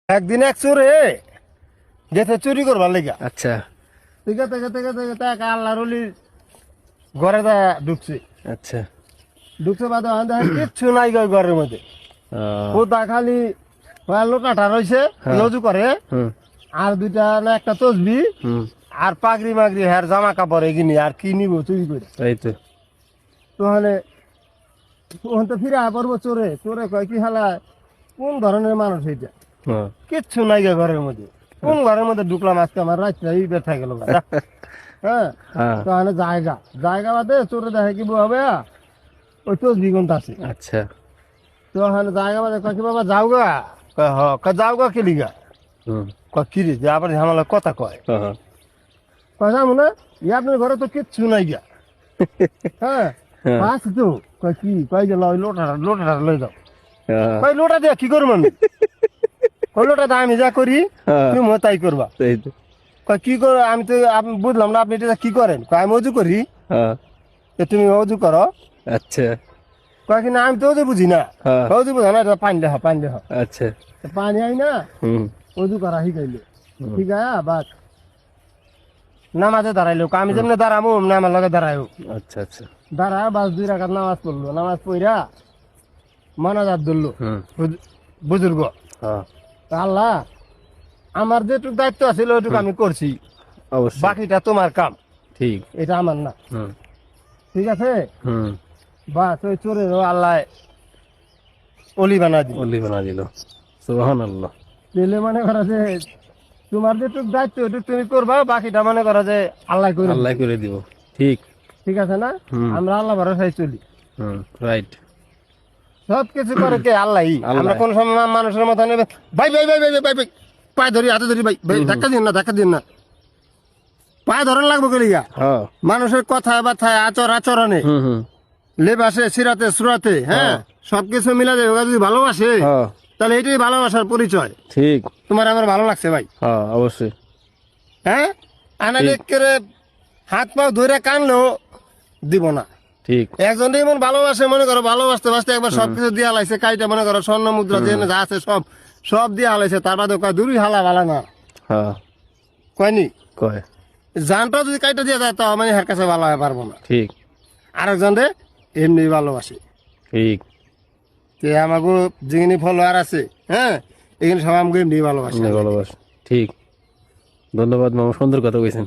একদিন এক চোরে গেছে চুরি করবার লেগা। আচ্ছা ঠিক আছে আল্লাহর ওলির ঘরে ঢুকছে। আচ্ছা ঢুকছে বাদে কিচ্ছু নাই ঘরের মধ্যে। ও তা খালি লোটাটা রয়েছে লজু করে, আর দুইটা না একটা তসবি আর পাগড়ি মাগড়ি হ্যার জামা কাপড় এগিনি আর কি নিব চুরি করে। এই তো তাহলে ওখান তো ফিরে পড়বো চোরে। চোরে কয় কি হালা কোন ধরনের মানুষ এটা, কিচ্ছু নাই ঘরের মধ্যে। কোন ঘরের মধ্যে ঢুকলাম আজকে, আমার রাত্রে ব্যথা গেল। হ্যাঁ তাহলে জায়গা বাদে চোরে দেখে কি হবে ওই তসবি কোনটা আছে। আচ্ছা তো ওখানে জায়গা বাদে কয় কি বাবা যাও গা, যাও গা কেলি গা, কি রে যে আবার ঝামেলা কথা কয়। কয় যাবো না, আপনার ঘরে তো কিচ্ছু নাই গা। হ্যাঁ আছে তো, কয় কি কয় যে লোটাটা লই যাও। কয় লোটা দিয়ে কি করবো আমি, ওই লোটাটা আমি যা করি তুমি তাই করবা। কয় কি করো, আমি তো বুঝলাম না আপনি এটা কি করেন। কয় আমি অজু করি। তুমি অজু করো। আচ্ছা কয় কি না আমি তো অজু বুঝি না। অজু বুঝা না, এটা পানি দেহ পানি দেহ। আচ্ছা পানি আই না অজু করা শিখাইলে ঠিক আছে। বাস নামাজে দাঁড়াইলো, আমি যেমনি দাঁড়াবো অমনি আমার লগে দাঁড়াইও। আচ্ছা আচ্ছা দাঁড়া বাস 2 রাকাত নামাজ পড়লো। নামাজ পড়া মানাজাত ধরলো বুজুর্গ। আল্লাহ আমার যেটুকু দায়িত্ব আছিল ওইটুকু আমি করছি, অবশ্যই বাকিটা তোমার কাম, ঠিক এটা আমার না। ঠিক আছে বাস ওই চোরের আল্লাহ অলি বানা দিল। অলি বানা দিল। সুবহানাল্লাহ। পেলে মনে করা যে তোমার যেটুকু দায়িত্ব ওইটুকু তুমি করবা, বাকিটা মনে করা যে আল্লাহ করে আল্লাহ করে দিব। ঠিক ঠিক আছে না, আমরা আল্লাহ ভরসায় চলি। রাইট। সবকিছু করে কে আল্লাহই। আমরা কোন সময় মানুষের মতো নেবে ভাই ভাই ভাই ভাই ভাই ভাই পায়ে ধরি হাতে ধরি ভাই ভাই ধাক্কা দিন না পায়ে ধরন লাগবো গেলিয়া। মানুষের কথা বার্তায় আচরণে লেবাসে সিরাতে সুরাতে হ্যাঁ সবকিছু মিলা যায়। ওরা যদি ভালোবাসে তাহলে এটাই ভালোবাসার পরিচয়। ঠিক তোমার আমার ভালো লাগছে ভাই। অবশ্যই। হ্যাঁ আনালে করে হাত পা ধরে কানলেও দিব না। ঠিক একজন এমন ভালোবাসে, মনে করো ভালোবাসতে বাসতে একবার সবকিছু দিয়া লাইছে কাইটা, মনে করো স্বর্ণ মুদ্রা যে যা আছে সব দিয়া লাইছে, তার বাদে কয় দূরই হালা ভালা না কয়নি। কয় জানটা যদি কাইটা দিয়া যায় তো মানে হের কাছে ভালো হয়ে পারবো না। ঠিক আরেকজন রে এমনি ভালোবাসে। ঠিক আমাকে যিনি ফলোয়ার আছে হ্যাঁ এখানে সব আমাকে এমনি ভালোবাসে। ঠিক। ধন্যবাদ মামা, সুন্দর কথা কইছেন।